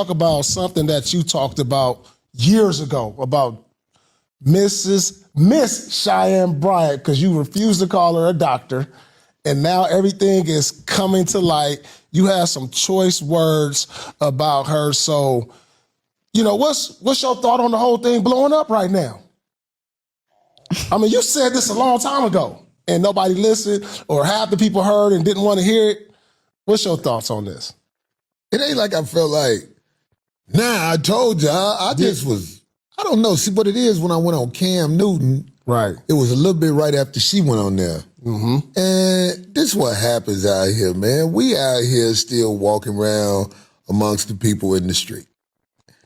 Talk about something that you talked about years ago about Miss Cheyenne Bryant, because you refused to call her a doctor, and now everything is coming to light. You have some choice words about her. So, you know, what's your thought on the whole thing blowing up right now? I mean, you said this a long time ago, and nobody listened, or half the people heard and didn't want to hear it. What's your thoughts on this? It ain't like I felt like, nah, I told you. I just was, I don't know. See, what it is, when I went on Cam Newton, right? It was a little bit right after she went on there. Mm-hmm. And this is what happens out here, man. We out here still walking around amongst the people in the street.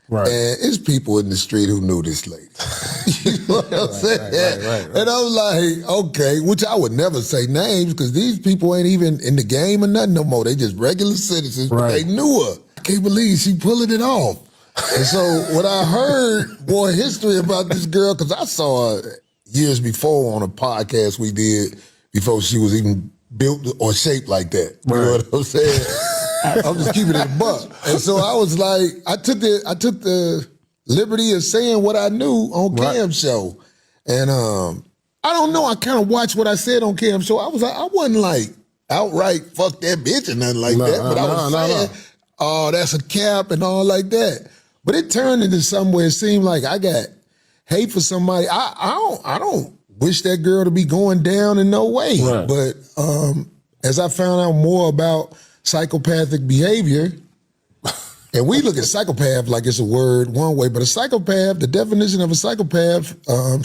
Right. And it's people in the street who knew this lady. You know what I'm saying? Right. And I'm like, okay, which I would never say names because these people ain't even in the game or nothing no more. They just regular citizens, but they knew her. I can't believe she pulling it off. And so when I heard more history about this girl, because I saw her years before on a podcast we did before she was even built or shaped like that. You know what I'm saying? I'm just keeping it a buck. And so I was like, I took the liberty of saying what I knew on Cam's show. And I don't know, I kind of watched what I said on Cam's show. I wasn't like outright fuck that bitch or nothing like that. But I was saying, oh, that's a cap and all like that. But it turned into somewhere it seemed like I got hate for somebody. I don't wish that girl to be going down in no way. Right. But as I found out more about psychopathic behavior, and we look at psychopath like it's a word one way, but a psychopath, the definition of a psychopath,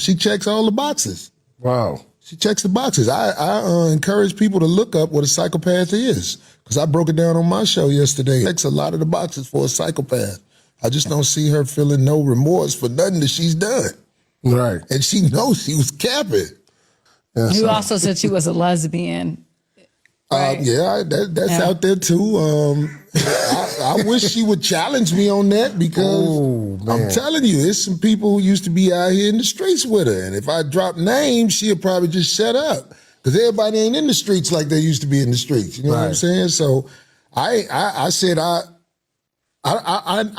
she checks all the boxes. Wow. She checks the boxes. I encourage people to look up what a psychopath is, because I broke it down on my show yesterday. It checks a lot of the boxes for a psychopath. I just don't see her feeling no remorse for nothing that she's done. Right. And she knows she was capping. You also said she was a lesbian. Right. Yeah, that's out there too. I wish she would challenge me on that, because I'm telling you, there's some people who used to be out here in the streets with her. And if I drop names, she'll probably just shut up, because everybody ain't in the streets like they used to be in the streets. You know what I'm saying? So I said I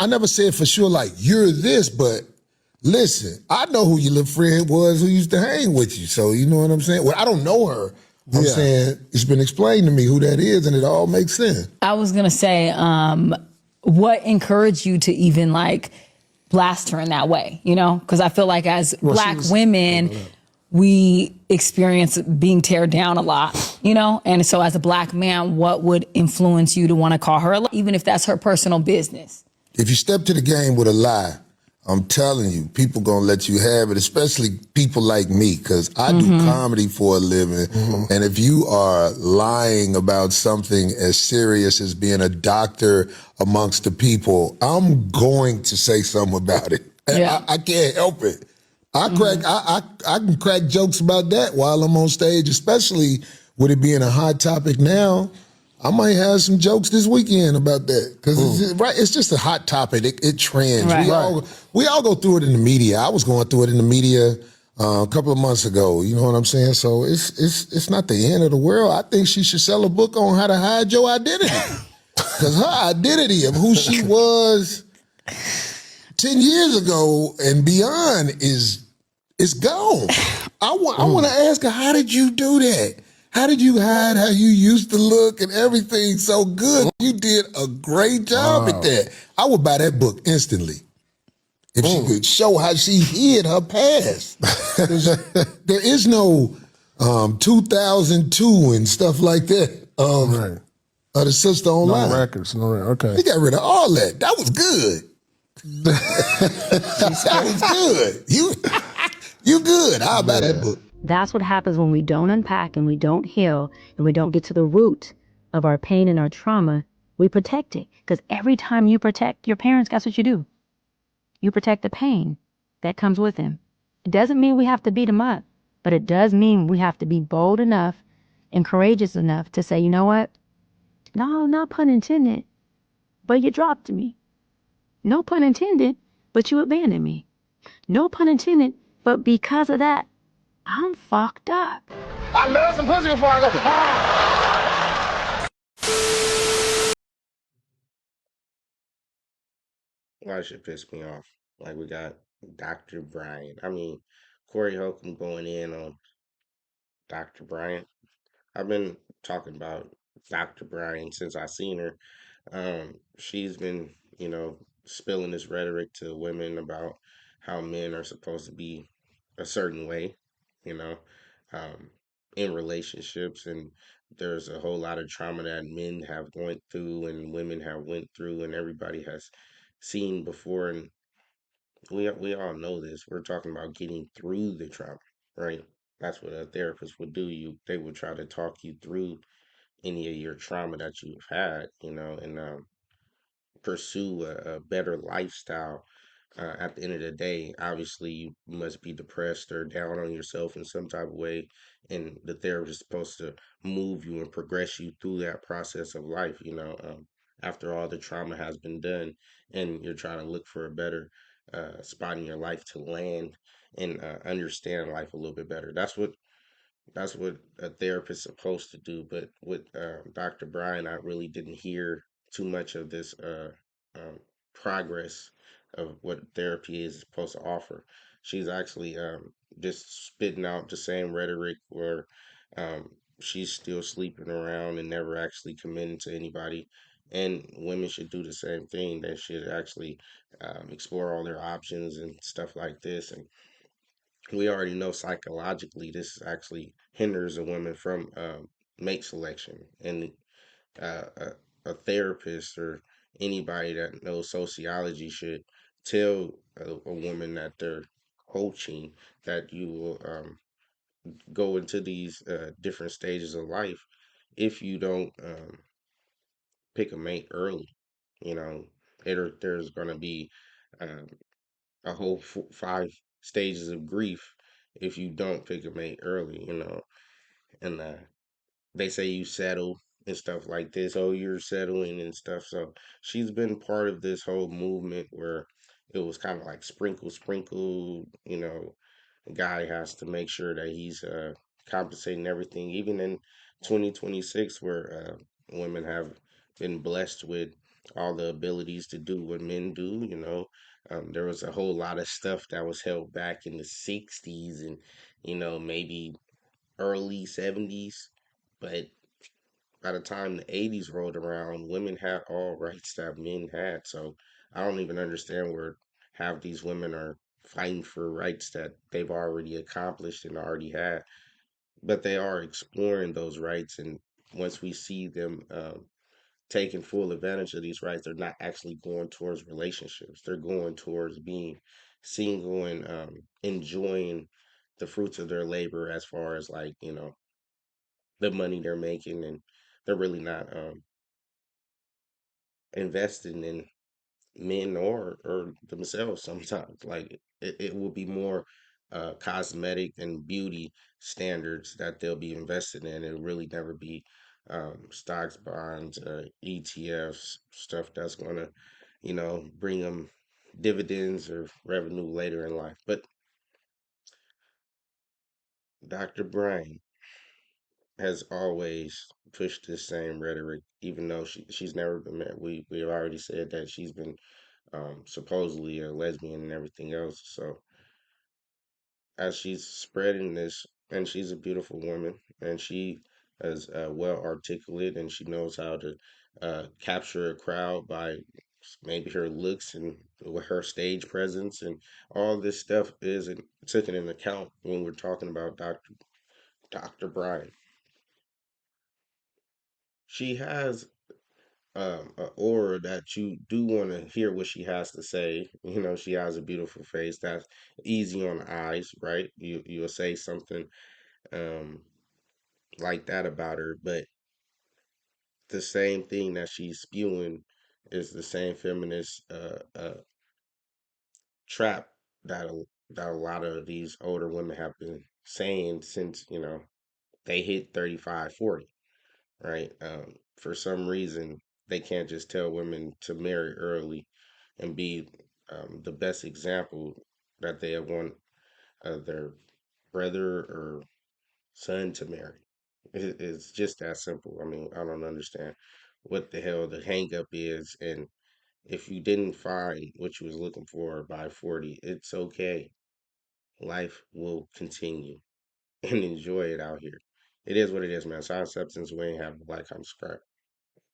never said for sure like you're this, but listen, I know who your little friend was who used to hang with you. So you know what I'm saying? Well, I don't know her. I'm saying it's been explained to me who that is, and it all makes sense. I was gonna say, what encouraged you to even like blast her in that way? You know, because I feel like as Black women, we experience being teared down a lot. You know, and so as a Black man, what would influence you to want to call her a lie, even if that's her personal business? If you step to the game with a lie, I'm telling you, people gonna let you have it, especially people like me, because I do comedy for a living. And if you are lying about something as serious as being a doctor amongst the people, I'm going to say something about it. And I can't help it. I can crack jokes about that while I'm on stage, especially with it being a hot topic now. I might have some jokes this weekend about that, because it's just a hot topic. It trends. We all go through it in the media. I was going through it in the media a couple of months ago. You know what I'm saying? So it's not the end of the world. I think she should sell a book on how to hide your identity, because her identity of who she was 10 years ago and beyond is gone. I want to ask her, how did you do that? How did you hide how you used to look and everything so good? You did a great job at that. I would buy that book instantly if she could show how she hid her past. There is no 2002 and stuff like that of the Sister Online. No records, okay. They got rid of all that. That was good. That was good. You good. I'll buy that book. That's what happens when we don't unpack and we don't heal and we don't get to the root of our pain and our trauma. We protect it, because every time you protect your parents, guess what you do? You protect the pain that comes with them. It doesn't mean we have to beat them up, but it does mean we have to be bold enough and courageous enough to say, you know what? No, not pun intended, but you dropped me. No pun intended, but you abandoned me. No pun intended, but because of that, I'm fucked up. I love some pussy before I go. Why should piss me off? Like we got Dr. Bryant. I mean, Corey Holcomb going in on Dr. Bryant. I've been talking about Dr. Bryant since I seen her. She's been, spilling this rhetoric to women about how men are supposed to be a certain way, you know, um, in relationships, and there's a whole lot of trauma that men have went through and women have went through, and everybody has seen before, and we all know this. We're talking about getting through the trauma, right? That's what a therapist would do. They would try to talk you through any of your trauma that you've had, and pursue a better lifestyle. At the end of the day, obviously, you must be depressed or down on yourself in some type of way, and the therapist is supposed to move you and progress you through that process of life. After all the trauma has been done, and you're trying to look for a better spot in your life to land and understand life a little bit better. That's what a therapist is supposed to do. But with Dr. Brian, I really didn't hear too much of this um, progress of what therapy is supposed to offer. She's actually just spitting out the same rhetoric where she's still sleeping around and never actually committing to anybody. And women should do the same thing. They should actually explore all their options and stuff like this. And we already know psychologically this actually hinders a woman from mate selection, and a therapist or anybody that knows sociology should tell a woman that they're coaching that you will go into these different stages of life if you don't pick a mate early. you know there's going to be um, a whole 5 stages of grief if you don't pick a mate early, and they say you settle and stuff like this. Oh, you're settling and stuff. So she's been part of this whole movement where it was kind of like sprinkle, sprinkle. A guy has to make sure that he's compensating everything, even in 2026, where women have been blessed with all the abilities to do what men do. There was a whole lot of stuff that was held back in the 60s and, maybe early 70s. But by the time the 80s rolled around, women had all rights that men had. So I don't even understand where half these women are fighting for rights that they've already accomplished and already had. But they are exploring those rights. And once we see them taking full advantage of these rights, they're not actually going towards relationships. They're going towards being single and enjoying the fruits of their labor as far as like, the money they're making, and they're really not investing in men or themselves sometimes. Like it will be more cosmetic and beauty standards that they'll be invested in. It'll really never be stocks, bonds, ETFs, stuff that's gonna, bring them dividends or revenue later in life. But Dr. Brian has always pushed this same rhetoric, even though she's never been married. We already said that she's been supposedly a lesbian and everything else. So as she's spreading this, and she's a beautiful woman, and she is well articulate, and she knows how to capture a crowd by maybe her looks and with her stage presence, and all this stuff is taken into account when we're talking about Dr. Brian. She has an aura that you do want to hear what she has to say. She has a beautiful face that's easy on the eyes, right? You'll say something um like that about her, but the same thing that she's spewing is the same feminist trap that a lot of these older women have been saying since they hit 35, 40. Right? For some reason, they can't just tell women to marry early and be the best example that they want their brother or son to marry. It's just that simple. I mean, I don't understand what the hell the hang up is. And If you didn't find what you was looking for by 40, it's okay. Life will continue and enjoy it out here. It is what it is, man. Side substance, we ain't have a lifetime subscribe.